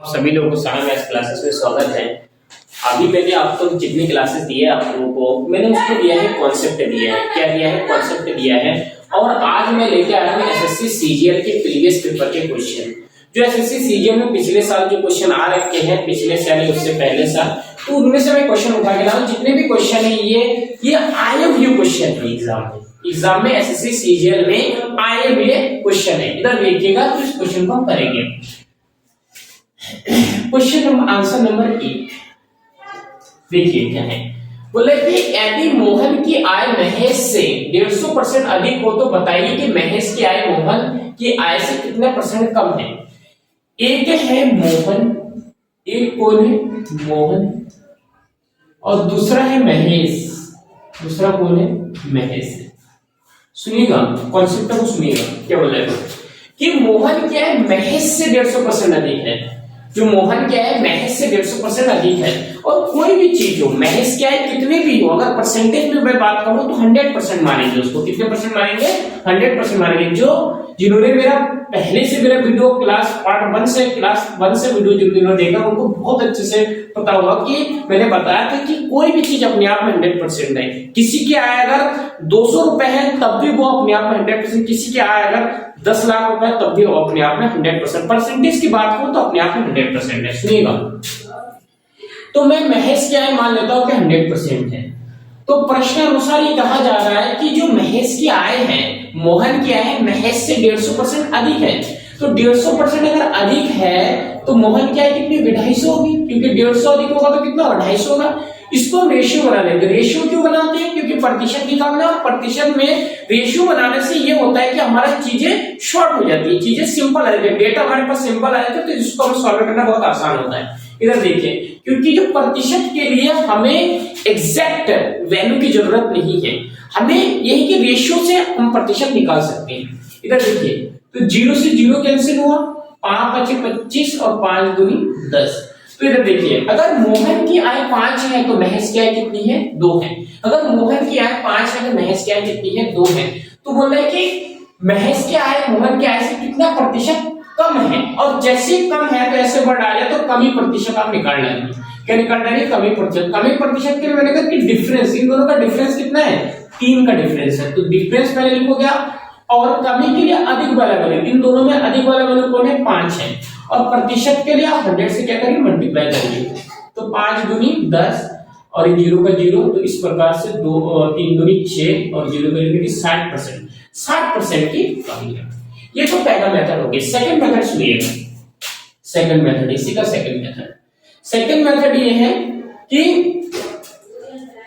सभी लोगों को सारा मैथ्स क्लासेस में स्वागत है। अभी मैंने आपको जितनी क्लासेस दी है आप लोगों को मैंने उसको दिया है कॉन्सेप्ट दिया है। क्या दिया है? कॉन्सेप्ट दिया है। और आज मैं लेके आया हूँ एसएससी सीजीएल के प्रीवियस पेपर के क्वेश्चन। जो एसएससी सीजीएल में पिछले साल जो क्वेश्चन आ रखे हैं, पिछले साल उससे पहले साल, तो उनमें से मैं क्वेश्चन उठा के लाऊं। जितने भी क्वेश्चन है ये आए हुए क्वेश्चन है एग्जाम में एसएससी सीजीएल में आए हुए क्वेश्चन है। इधर देखिएगा तो इस क्वेश्चन को हम करेंगे। क्वेश्चन नंबर आंसर नंबर 1 देखिए क्या है। बोले कि यदि मोहन की आय महेश से 150% अधिक हो तो बताइए कि महेश की आय मोहन की आय से कितने परसेंट कम है। एक है मोहन, एक कौन है? मोहन, और दूसरा है महेश। दूसरा कौन है? महेश। सुनिएगा कॉन्सेप्ट को, सुनिएगा क्या बोल रहे हैं कि मोहन क्या है? महेश से 150% अधिक है। जो मोहन क्या है? महेश से 150% अधिक है। और कोई भी चीज हो, महेश क्या है कितने भी हो, अगर परसेंटेज में मैं बात करूं तो 100% मानेंगे उसको। कितने परसेंट मानेंगे? 100% मानेंगे। जो जिन्होंने मेरा पहले से मेरा वीडियो क्लास पार्ट 1 से वीडियो जिन्होंने देखा उनको बहुत अच्छे से पता होगा कि मैंने बताया था कि कोई भी चीज अपने आप में 100% है। किसी की आय अगर 200 रुपए है तब भी वो अपने आप में 100%, किसी की आय अगर 10 लाख रुपए तब भी वो अपने आप में 100%। परसेंटेज की बात करूं तो अपने आप में 100% है। सुनिएगा, तो मैं महेश की आय मान लेता हूं कि 100% है। तो प्रश्न अनुसार ये कहा जा रहा है कि जो महेश की आय है, मोहन की आय है महेश से 150% अधिक है। तो 150% अगर अधिक है तो मोहन की आय कितनी? 250 होगी, क्योंकि 150 अधिक होगा तो कितना? 250 होगा। इसको हम रेशियो बना लेंगे। रेशियो क्यों बनाते हैं? क्योंकि प्रतिशत निकालना, और प्रतिशत में रेशियो बनाने से ये होता है कि हमारा चीजें शॉर्ट हो जाती है, चीजें सिंपल आ जाती है, डेटा हमारे पास सिंपल आ जाता है, तो इसको हम सॉल्व करना बहुत आसान होता है। इधर देखिए, क्योंकि जो प्रतिशत के लिए हमें एग्जैक्ट वैल्यू की जरूरत नहीं है, हमें यही कि रेशियो से हम प्रतिशत निकाल सकते हैं। इधर देखिए, तो 0 से 0 कैंसिल हुआ, 5 × 25 और 5 × 2 = 10। तो इधर देखिए, अगर मोहन की आय 5 है तो महेश की आय कितनी है? 2 है। अगर मोहन की आय 5 है तो महेश की आय कितनी है? 2 है। तो बोल रहे हैं कि महेश की आय मोहन की आय से कितना प्रतिशत कम है, और जैसे कम है तो ऐसे बढ़ आ जाए तो कमी प्रतिशत आप निकाल लेंगे। क्या निकाल लेंगे? कमी प्रतिशत। कमी प्रतिशत के लिए मैंने कहा कि डिफरेंस, इन दोनों का डिफरेंस कितना है? 3 का डिफरेंस है। तो डिफरेंस पहले लिखो क्या, और कमी के लिए अधिक वाला वैल्यू, इन दोनों में अधिक वाला वैल्यू कौन है? 5 है। और प्रतिशत के लिए आप 100 से क्या करेंगे? मल्टीप्लाई करेंगे। तो 5 दूनी 10 और 0 का 0, तो इस प्रकार से 3 दूनी 6 और 0 का 0 60%। 60% की कमी है। ये तो पहला मेथड हो गया। सेकंड मेथड सुनिएगा। सेकंड मेथड, इसी का सेकंड मेथड ये है कि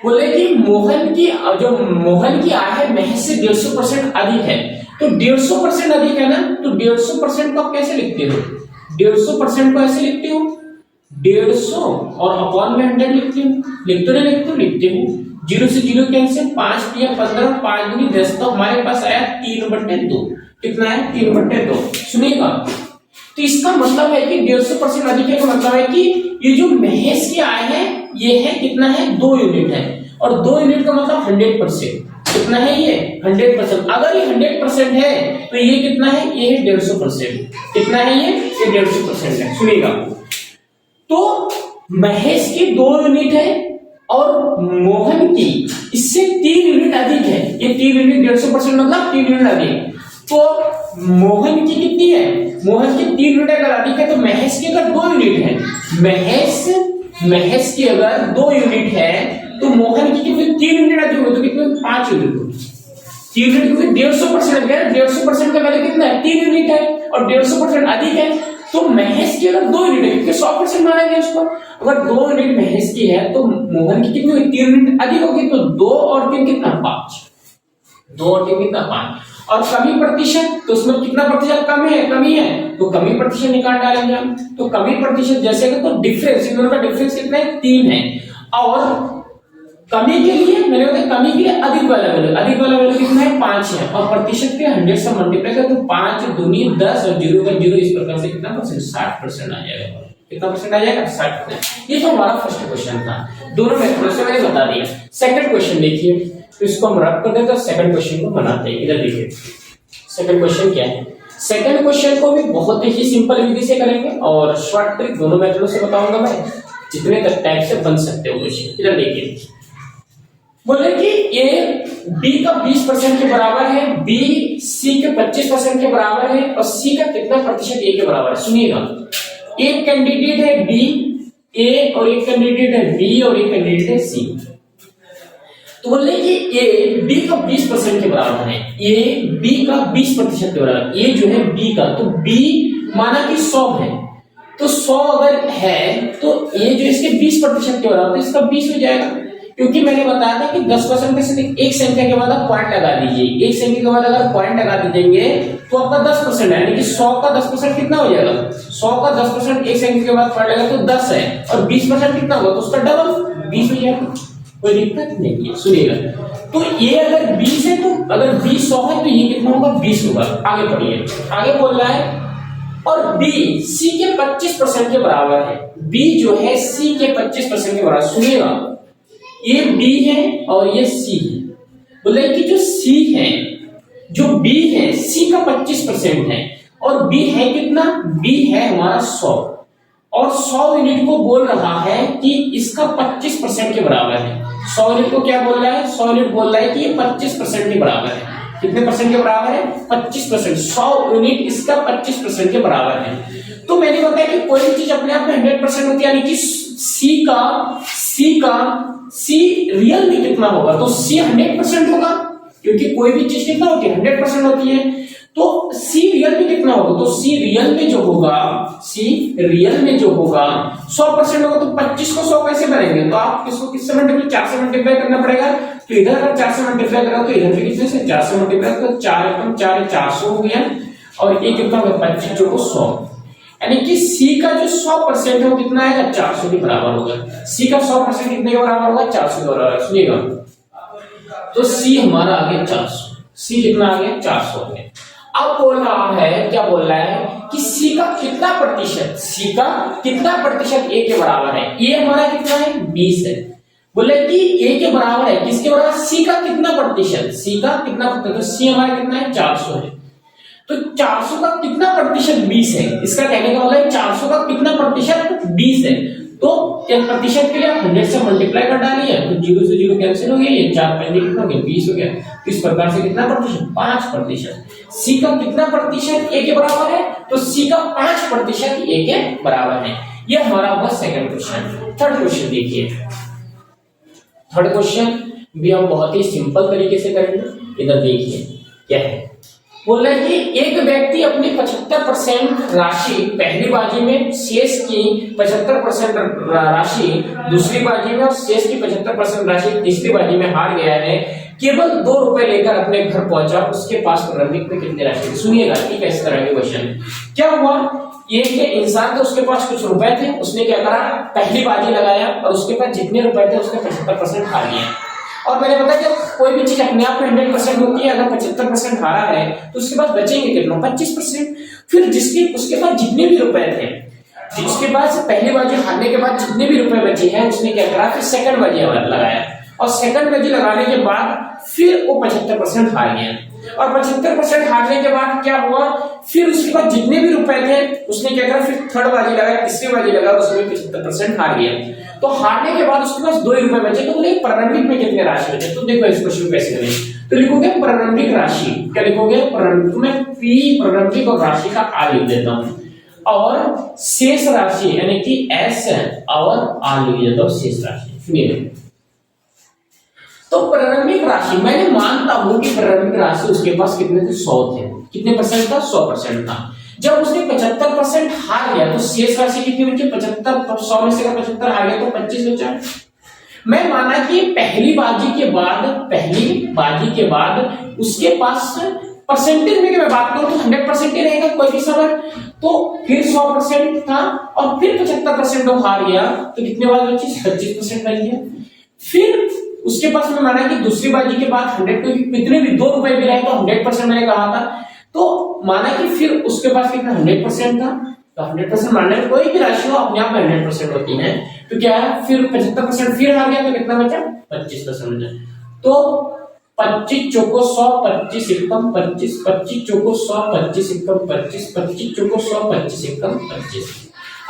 बोले कि मोहन की आय है महेश से 150% अधिक है। तो 150% अधिक है ना, तो 150% को आप कैसे लिखते हो? 150% को ऐसे लिखते हो, 150 और अपॉन में 100 लिखते हो। लिखते हो 0 से 0 कैंसिल, 5 × 15, 5 × 10, तो हमारे पास आया 3/2। कितना है? 3/2। सुनिएगा, तो इसका मतलब है कि 150% अधिक है, का मतलब है कि ये जो महेश की आय है ये है कितना है? 2 यूनिट है। और 2 यूनिट का मतलब 100%। कितना है ये? 100%। अगर ये 100% है तो ये कितना है? ये है 150%। कितना है ये? 150% है। सुनिएगा, तो महेश की 2 यूनिट है और मोहन की इससे 3 यूनिट अधिक है। ये 3 यूनिट 150% मतलब 3 यूनिट अधिक। तो मोहन की कितनी है? मोहन की 3 यूनिट अगर अधिक है तो महेश की अगर 2 यूनिट है, महेश की अगर 2 यूनिट है तो मोहन की कितनी? 3 यूनिट अधिक हो तो कितने? 5 यूनिट होगी। 3 यूनिट क्योंकि 150% है, 150% का वैल्यू कितना है? 3 यूनिट है, और 150% अधिक है तो महेश की अगर 2 यूनिट है, क्योंकि 100% मानेंगे उसको। अगर 2 यूनिट महेश की है तो मोहन की कितनी होगी? 3 यूनिट अधिक होगी, तो 2 और 3 कितना? 5। 2 और 3 कितना? 5। और कमी प्रतिशत, तो उसमें कितना प्रतिशत कमी है, तो कमी प्रतिशत निकाल डालेंगे हम। तो कमी प्रतिशत जैसे कि, तो डिफरेंस, इन दोनों का डिफरेंस कितना है? 3 है। और कमी के लिए मैंने बताया, कमी के लिए अधिक वाला वैल्यू कितना है? 5 है। और प्रतिशत के 100 से मल्टीप्लाई कर तो 5 दूनी 10 और 0 का 0, इस प्रकार से कितना परसेंट? 60% आ जाएगा। कितना परसेंट आ जाएगा? 60%। ये तो हमारा फर्स्ट क्वेश्चन था। दोनों मेथडों से मैंने बता दिया। सेकंड क्वेश्चन देखिए, तो इसको हम रब कर देते हैं, सेकंड क्वेश्चन को बनाते हैं। इधर देखिए सेकंड क्वेश्चन क्या है। सेकंड क्वेश्चन को भी बहुत ही सिंपल विधि से करेंगे और शॉर्ट ट्रिक दोनों मेथडों से बताऊंगा मैं, जितने तक टाइप से बन सकते हो क्वेश्चन। इधर देखिए, बोले कि ए बी का 20% के बराबर है, बी सी के 25% के बराबर है और सी का कितना प्रतिशत ए के बराबर है। सुनिएगा, एक कैंडिडेट है बी ए और एक कैंडिडेट है बी और एक कैंडिडेट है सी। तो बोले कि ए बी का 20% के बराबर है, ए बी का 20% के बराबर, ए जो है बी का, तो बी माना कि 100 है, तो 100 अगर है तो ए जो इसके 20% के बराबर, तो इसका 20 हो जाएगा, क्योंकि मैंने बताया था कि 10% में से एक संख्या के बाद आप पॉइंट लगा दीजिए, एक संख्या के बाद अगर पॉइंट लगा दीजिए तो आपका 10% है, यानी कि 100 का 10% कितना हो जाएगा, 100 का 10% एक संख्या के बाद पॉइंट लगा तो 10 है, और 20% कितना होगा, तो उसका डबल 20 हो जाएगा, कोई दिक्कत नहीं है। सुनिएगा, तो ये अगर 20 है, तो अगर 20 100 है तो ये कितना होगा, 20 होगा। आगे पढ़िए, आगे बोल रहा है और बी सी के 25% के बराबर है, बी जो है सी के 25% के बराबर। सुनिएगा, ये बी है और ये सी है, बोले कि जो सी है, जो बी है, सी का 25% है और बी है कितना, बी है हमारा 100 और 100 यूनिट को बोल रहा है कि इसका 25% के बराबर है। 100 यूनिट को क्या बोल रहा है, 100 यूनिट बोल रहा है कि ये 25% के बराबर है। कितने परसेंट के बराबर है, 25%। 100 यूनिट इसका 25% के बराबर है। तो मैंने बताया कि कोई भी चीज अपने आप में 100% होती है, यानी कि सी रियल में कितना होगा, तो सी 100% होगा, क्योंकि कोई भी चीज कितना होती है, 100% होती है। तो सी रियल में कितना होगा, तो सी रियल में जो होगा 100% होगा, तो 25 को 100 कैसे बनेंगे, तो आप इसको किससे मल्टीप्लाई, 4 से मल्टीप्लाई करना पड़ेगा। तो इधर अगर 4 से मल्टीप्लाई करो तो इधर भी कितने से, 4 से मल्टीप्लाई तो 4 एकम 4 400 हो गया, और एक कितना होगा 25 जो 100, यानी कि सी का जो 100% है वो कितना आएगा, 400 के बराबर होगा। सी का 100% कितने के बराबर होगा, 400 के बराबर। सुनिएगा, तो सी हमारा आ गया 400, सी कितना आ गया, 400 हो गया। अब बोल रहा है, क्या बोल रहा है कि सी का कितना प्रतिशत, सी का कितना प्रतिशत ए के बराबर है, ए हमारा कितना है, 20 है। बोले कि ए के बराबर है, किसके बराबर, सी का कितना प्रतिशत, सी का कितना प्रतिशत, तो सी हमारा कितना है, 400 है। तो 400 का कितना प्रतिशत 20 है, इसका कहने का मतलब है 400 का कितना प्रतिशत 20 है। तो एक प्रतिशत के लिए आप 100 से मल्टीप्लाई कर डालिए, तो 0 से 0 कैंसिल हो गया, ये 4 5 कितना हो गया, 20 हो गया। तो इस प्रकार से कितना प्रतिशत, 5%। सी का कितना प्रतिशत ए के बराबर है, तो सी का 5% ए के बराबर है। ये हमारा हुआ सेकंड क्वेश्चन। थर्ड क्वेश्चन देखिए, थर्ड क्वेश्चन भी हम बहुत ही सिंपल तरीके से करेंगे। इधर देखिए क्या है, बोल रहे कि एक व्यक्ति अपनी 75% राशि पहली बाजी में, शेष की 75% राशि दूसरी बाजी में और शेष की 75% राशि तीसरी बाजी में हार गया है। केवल 2 रुपए लेकर अपने घर पहुंचा, उसके पास प्रारंभिक में कितनी राशि थी। सुनिएगा, ठीक है, इस तरह के क्वेश्चन क्या हुआ, एक इंसान, तो उसके पास कुछ रुपए थे, उसने क्या करा, पहली बाजी लगाया और उसके पास जितने रुपए थे उसने 75% हार लिया। और मैंने बताया कि कोई भी चीज अपने आप में 100% होती है, अगर 75% हारा है तो उसके पास बचेंगे कितना, 25%। फिर जिसके उसके पास जितने भी रुपए थे, जिसके पास पहली बाजी हारने के बाद जितने भी रुपए बचे हैं, उसने क्या करा, फिर सेकंड बाजी लगाया, और सेकंड बाजी लगाने के बाद फिर वो 75% हार गया। और 75% हारने के बाद क्या हुआ, फिर उसके बाद जितने भी रुपए थे उसने क्या करा, फिर थर्ड बाजी लगाया, तीसरी बाजी लगाया, उसमें 75% हार गया। तो हारने के बाद उसके पास 2 रुपए बचे, तो बोले प्रारंभिक में कितने राशि बचे। तो देखो इस क्वेश्चन कैसे करें, तो लिखोगे प्रारंभिक राशि, क्या लिखोगे, प्रारंभिक, तो मैं पी प्रारंभिक और राशि का आ लिख देता हूं, और शेष राशि यानी कि एस और आर लिख देता हूं, शेष राशि। सुनिए, तो प्रारंभिक राशि मैंने मानता हूं कि प्रारंभिक राशि उसके पास कितने थे, 100 थे। कितने परसेंट था, 100% था। जब उसने 75% हार गया तो शेष राशि कितनी बची, 75, 100 में से 75 हार गया तो 25 बचा। मैं माना कि पहली बाजी के बाद उसके पास परसेंटेज में मैं बात करूं तो 100% ही रहेगा कोई भी सवाल। तो फिर 100% था और फिर 75% वो हार गया, तो कितने बार बची, 25% बच गया। फिर उसके पास मैं माना कि दूसरी बाजी के बाद 100, कितने भी 2 रुपए भी रहे तो 100% मैंने कहा था, तो माना कि फिर उसके पास कितना 100% था। तो 100% मानने में कोई भी राशि हो अपने आप में 100% होती है, तो क्या है, फिर 75% फिर हार गया तो कितना बचा, 25% बचा। तो 25 चौको 100, 25 एकम 25, 25 चौको 100, 25 एकम 25, 25 चौको 100, 25 एकम 25।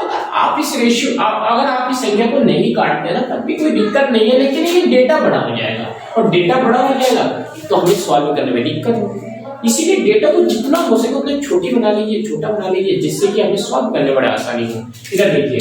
अगर आप इस रेशियो अगर आप इस संख्या को नहीं काटते ना तब भी कोई दिक्कत नहीं है, लेकिन ये डेटा बड़ा हो जाएगा, और डेटा बड़ा हो जाएगा तो हमें सॉल्व करने में दिक्कत होगी। इसीलिए डेटा को जितना हो सके उतना छोटी बना लीजिए, छोटा बना लीजिए, जिससे कि हमें सॉल्व करने में बड़ा आसानी हो। इधर देखिए,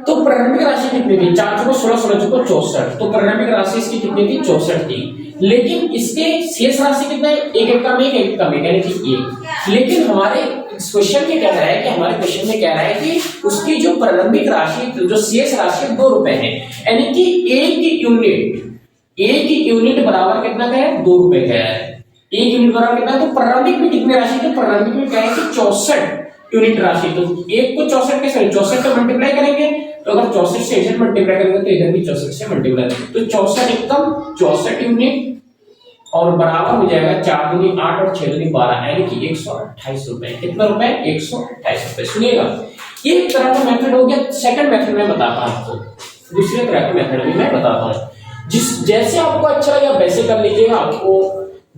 तो प्रारंभिक राशि कितनी थी? 4 चौको 16, 16 चौको 64। तो प्रारंभिक राशि इसकी कितनी थी? 64 थी। लेकिन इसके शेष राशि कितना है? एक एक कम एक, एक कम एक, यानी कि 1। लेकिन हमारे क्वेश्चन में क्या कह रहा है कि हमारे क्वेश्चन में कह रहा है कि उसकी जो प्रारंभिक राशि, जो शेष राशि 2 रुपए है, यानी कि एक यूनिट बराबर कितना का है? 2 रुपए का है। एक यूनिट बराबर कितना है? तो प्रारंभिक में कितनी राशि? तो प्रारंभिक में क्या है कि 64 यूनिट राशि। तो एक को 64 के 64 से मल्टीप्लाई करेंगे, तो अगर 64 से 61 मल्टीप्लाई करेंगे तो इधर भी 64 से मल्टीप्लाई करेंगे, तो 64 एकदम 64 यूनिट, और बराबर हो जाएगा 4 दूनी 8 और 6 दूनी 12, यानी कि 128 रुपए। कितना रुपए? 128 रुपए। सुनिएगा, ये एक तरह का मेथड हो गया। सेकंड मेथड में बताता हूं आपको, दूसरे तरह का मेथड भी मैं बताता हूं। जैसे आपको अच्छा लगे वैसे कर लीजिएगा, आपको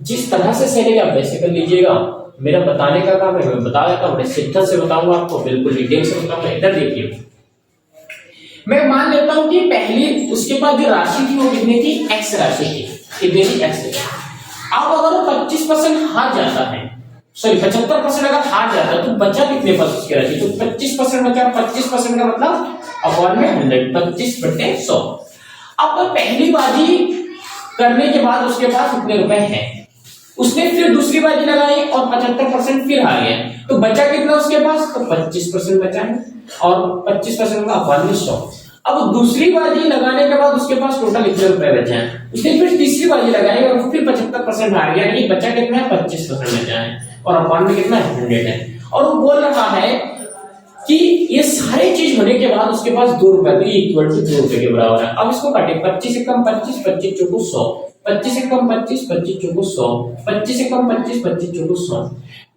जिस तरह से सही लगे आप वैसे कर लीजिएगा। मेरा बताने का काम है, मैं बता देता हूँ, शिद्दत से बताऊंगा आपको, बिल्कुल डिटेल से बताऊंगा। इधर देखिए, मैं मान लेता हूं कि पहली उसके पास जो राशि थी वो कितनी थी? एक्स राशि थी। कितनी थी? एक्स। अब अगर वो 25% हार जाता है, सॉरी 75% अगर हार जाता है, तो बचा कितने पास उसकी राशि? तो 25% बचा। 25% का मतलब अपॉन में 100, 25/100। अब पहली बाजी करने के बाद उसके पास कितने रुपए हैं? उसने फिर दूसरी बाजी लगाई और 75% फिर हार गया, तो बचा कितना उसके पास? तो 25% बचा है, और 25% का अपॉन में 100। अब दूसरी बाजी लगाने के बाद उसके पास टोटल कितने रुपए बचे हैं? उसने फिर तीसरी बाजी लगाई और फिर 75% हार गया, यानी बचा कितना है? 25% बचा है, और अपॉन में कितना है? 100 है। और वो बोल रहा है कि ये सारी चीज होने के बाद उसके पास 2 रुपए, तो ये इक्वल टू 2 रुपए के बराबर है। अब इसको काटे, 25 एकम 25, 25 चौको 100, 25 एकम 25, 25 चौको 100, 25 एकम 25, 25 चौको 100।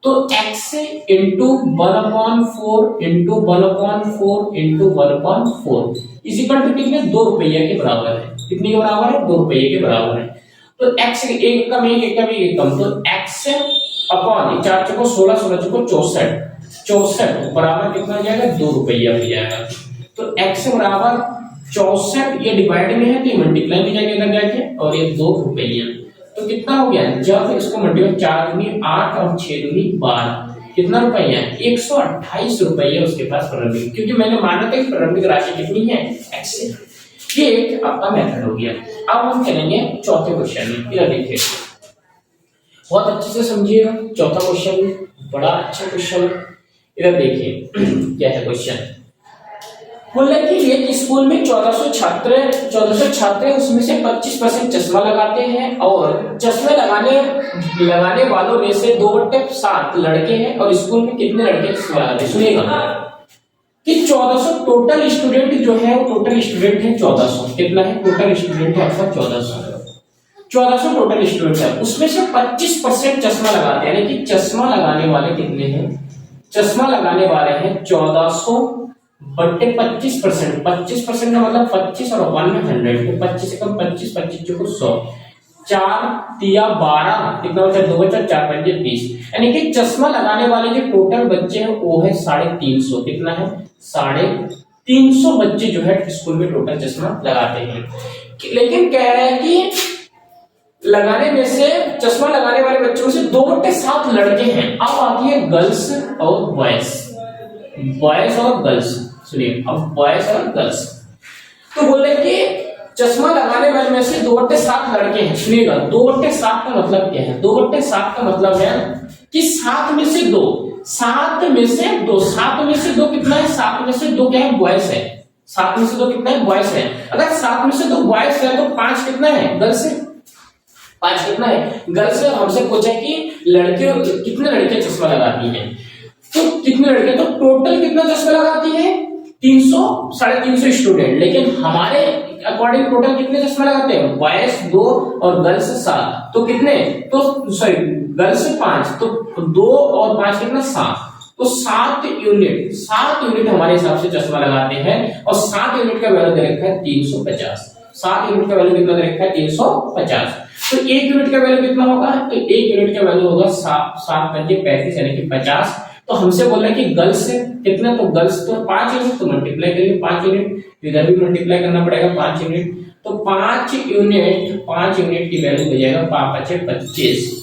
तो x इंटू 1/4 इंटू 1/4 इंटू 1/4 इस इक्वल टू कितने? 2 रुपये के बराबर है। कितने के बराबर है? 2 रुपये के बराबर है। तो x एक कम एक, एक कम एक, एक कम, तो x अपॉन 4 चौको 16, 16 चौको 64, 64 बराबर कितना हो जाएगा? 2 रुपया हो जाएगा। तो x बराबर 64, ये डिवाइड में है तो ये मल्टीप्लाई में जाके इधर जाके, और ये 2 रुपया। तो कितना हो गया? जब इसको मल्टीप्लाई 4 दूनी 8 और 6 दूनी 12, कितना रुपया? 128 रुपया उसके पास प्रारंभिक, क्योंकि मैंने माना था कि प्रारंभिक राशि कितनी है? x। ये एक आपका मेथड हो गया। अब हम चलेंगे चौथे क्वेश्चन में। इधर देखिए, बहुत अच्छे से समझिएगा। चौथा क्वेश्चन बड़ा अच्छा क्वेश्चन है। इधर देखिए क्या है क्वेश्चन। बोला कि एक स्कूल में 1400 छात्र उसमें से 25% चश्मा लगाते हैं, और चश्मे लगाने वालों में से 2/7 लड़के हैं, और स्कूल में कितने लड़के चश्मा लगाते हैं? सुनिएगा कि 1400 टोटल स्टूडेंट जो है, वो टोटल स्टूडेंट है 1400। कितना है टोटल स्टूडेंट? है आपका 1400 टोटल स्टूडेंट है, उसमें से 25% चश्मा लगाते हैं, यानी कि चश्मा लगाने वाले कितने हैं? चश्मा लगाने वाले हैं 1400 बट्टे 25%। 25% का मतलब 25 और 1 में 100, तो 25 से कम 25, 25 चौको 100, 4 तिया 12, कितना बचा? 2 बचा, 4 पंजे 20, यानी कि चश्मा लगाने वाले जो टोटल बच्चे हैं वो है 350। कितना है? 350 बच्चे जो है स्कूल में टोटल चश्मा लगाते हैं। लेकिन कह रहे हैं कि लगाने में से, चश्मा लगाने वाले बच्चों से 2/7 लड़के हैं। अब आती है गर्ल्स और बॉयज, बॉयज और गर्ल्स। सुनिए, अब बॉयज और गर्ल्स, तो बोले कि चश्मा लगाने वाले में से 2/7 लड़के हैं। सुनिएगा, 2/7 का मतलब क्या है? 2/7 का मतलब है कि 7 में से 2, 7 में से 2, 7 में से 2 कितना है? 7 में से 2 क्या है? बॉयज है। 7 में से 2 कितना है? बॉयज है। अगर 7 में से 2 बॉयज है तो 5 कितना है? गर्ल्स है। 5 कितना है? गर्ल्स है। हमसे पूछा कि लड़के कितने लड़के चश्मा लगाती हैं, तो कितने लड़के? तो टोटल कितना चश्मा लगाती है? 300, 350 स्टूडेंट। लेकिन हमारे अकॉर्डिंग टोटल कितने चश्मा लगाते हैं? बॉयज 2 और गर्ल्स 7, तो कितने? तो सॉरी, गर्ल्स 5, तो 2 और 5 कितना? 7, तो 7 यूनिट हमारे हिसाब से चश्मा लगाते हैं, और 7 यूनिट का वैल्यू दे रखा है 350। 7 यूनिट का वैल्यू कितना दे रखा है? 350। तो 1 यूनिट का वैल्यू कितना होगा, तो 1 यूनिट का वैल्यू होगा 7 पंजे 35 यानी कि 50। तो हमसे बोला कि गर्ल्स से कितना, तो गर्ल्स तो 5 यूनिट, तो मल्टीप्लाई करिए 5 यूनिट, इधर भी मल्टीप्लाई करना पड़ेगा 5 यूनिट, तो 5 यूनिट की वैल्यू हो जाएगा 5 5 25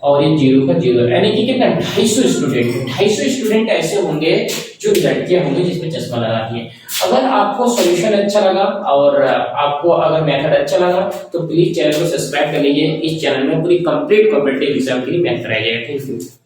और ये 0 का 0 यानी कि कितना 250 स्टूडेंट ऐसे होंगे जो लड़कियां होंगी जिसमें चश्मा लगाती हैं। अगर आपको सॉल्यूशन अच्छा लगा और आपको अगर मेथड अच्छा लगा तो प्लीज चैनल को सब्सक्राइब कर लीजिए। इस चैनल में पूरी कंप्लीट कॉम्पिटिटिव एग्जाम के लिए मैथ कराया जाएगा। Thank you.